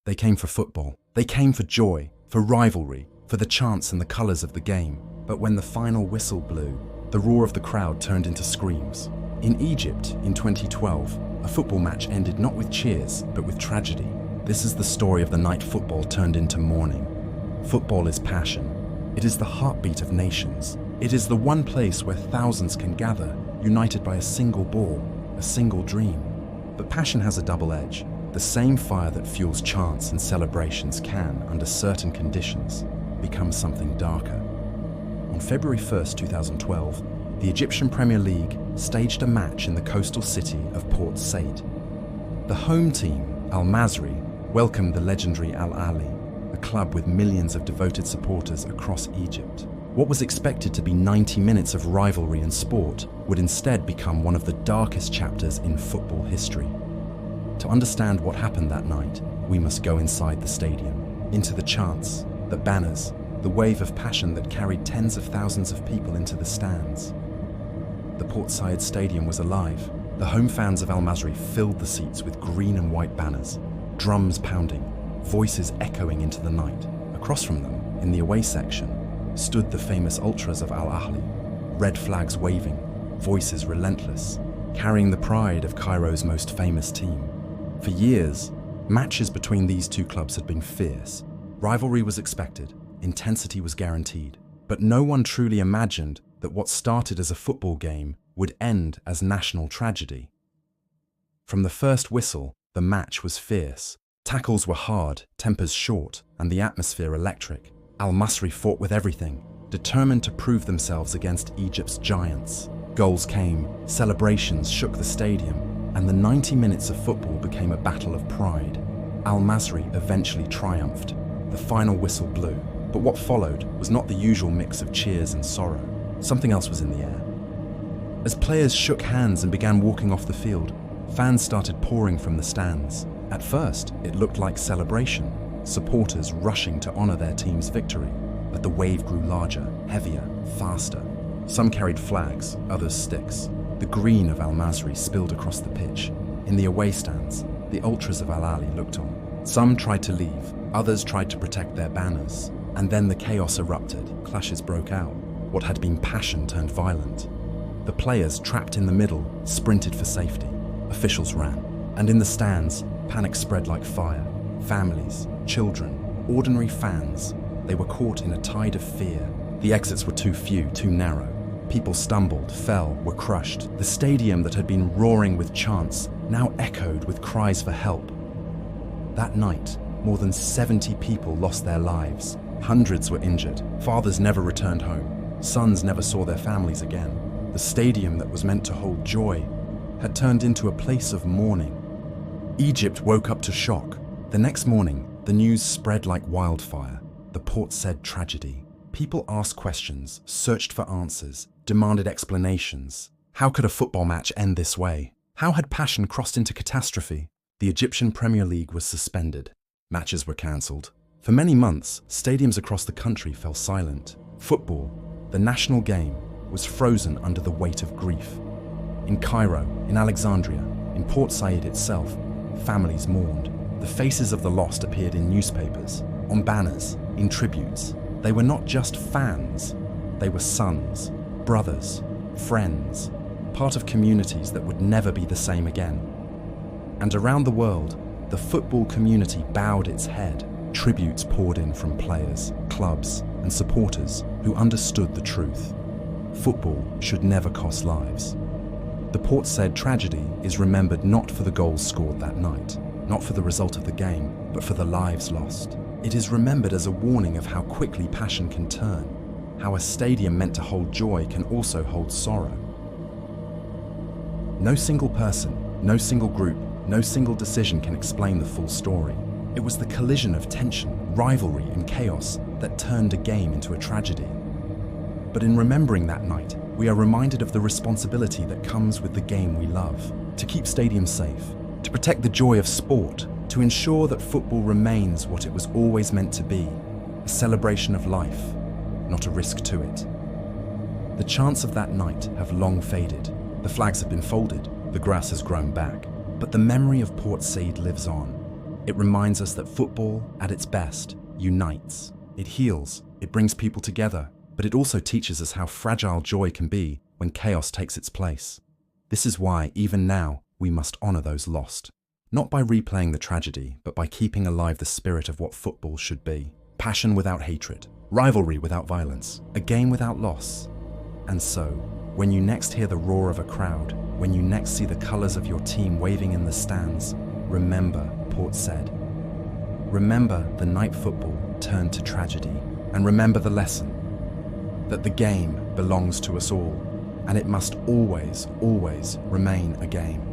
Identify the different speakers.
Speaker 1: They came for football. They came for joy, for rivalry, for the chants and the colours of the game. But when the final whistle blew, the roar of the crowd turned into screams. In Egypt, in 2012, a football match ended not with cheers, but with tragedy. This is the story of the night football turned into mourning. Football is passion. It is the heartbeat of nations. It is the one place where thousands can gather, united by a single ball, a single dream. But passion has a double edge. The same fire that fuels chants and celebrations can, under certain conditions, become something darker. On February 1st, 2012, the Egyptian Premier League staged a match in the coastal city of Port Said. The home team, Al-Masry, welcomed the legendary Al-Ahly, a club with millions of devoted supporters across Egypt. What was expected to be 90 minutes of rivalry and sport would instead become one of the darkest chapters in football history. To understand what happened that night, we must go inside the stadium, into the chants, the banners, the wave of passion that carried tens of thousands of people into the stands. The Port Said Stadium was alive. The home fans of Al-Masry filled the seats with green and white banners, drums pounding, voices echoing into the night. Across from them, in the away section, stood the famous ultras of Al-Ahly, red flags waving, voices relentless, carrying the pride of Cairo's most famous team. For years, matches between these two clubs had been fierce. Rivalry was expected, intensity was guaranteed, but no one truly imagined that what started as a football game would end as national tragedy. From the first whistle, the match was fierce. Tackles were hard, tempers short, and the atmosphere electric. Al-Masry fought with everything, determined to prove themselves against Egypt's giants. Goals came, celebrations shook the stadium, and the 90 minutes of football became a battle of pride. Al-Masry eventually triumphed. The final whistle blew, but what followed was not the usual mix of cheers and sorrow. Something else was in the air. As players shook hands and began walking off the field, fans started pouring from the stands. At first, it looked like celebration, supporters rushing to honor their team's victory. But the wave grew larger, heavier, faster. Some carried flags, others sticks. The green of Al-Masry spilled across the pitch. In the away stands, the ultras of Al-Ahly looked on. Some tried to leave, others tried to protect their banners. And then the chaos erupted, clashes broke out. What had been passion turned violent. The players, trapped in the middle, sprinted for safety. Officials ran. And in the stands, panic spread like fire. Families, children, ordinary fans, they were caught in a tide of fear. The exits were too few, too narrow. People stumbled, fell, were crushed. The stadium that had been roaring with chants now echoed with cries for help. That night, more than 70 people lost their lives. Hundreds were injured. Fathers never returned home. Sons never saw their families again. The stadium that was meant to hold joy had turned into a place of mourning. Egypt woke up to shock. The next morning, the news spread like wildfire. The Port Said tragedy. People asked questions, searched for answers, demanded explanations. How could a football match end this way? How had passion crossed into catastrophe? The Egyptian Premier League was suspended. Matches were cancelled. For many months, stadiums across the country fell silent. Football, the national game, was frozen under the weight of grief. In Cairo, in Alexandria, in Port Said itself, families mourned. The faces of the lost appeared in newspapers, on banners, in tributes. They were not just fans, they were sons, brothers, friends, part of communities that would never be the same again. And around the world, the football community bowed its head. Tributes poured in from players, clubs, and supporters who understood the truth. Football should never cost lives. The Port Said tragedy is remembered not for the goals scored that night, not for the result of the game, but for the lives lost. It is remembered as a warning of how quickly passion can turn, how a stadium meant to hold joy can also hold sorrow. No single person, no single group, no single decision can explain the full story. It was the collision of tension, rivalry, and chaos that turned a game into a tragedy. But in remembering that night, we are reminded of the responsibility that comes with the game we love, to keep stadiums safe, to protect the joy of sport, to ensure that football remains what it was always meant to be, a celebration of life, not a risk to it. The chants of that night have long faded. The flags have been folded, the grass has grown back, but the memory of Port Said lives on. It reminds us that football, at its best, unites. It heals, it brings people together, but it also teaches us how fragile joy can be when chaos takes its place. This is why, even now, we must honor those lost. Not by replaying the tragedy, but by keeping alive the spirit of what football should be. Passion without hatred, rivalry without violence, a game without loss. And so, when you next hear the roar of a crowd, when you next see the colors of your team waving in the stands, remember, Port said. Remember the night football turned to tragedy, and remember the lesson, that the game belongs to us all, and it must always, always remain a game.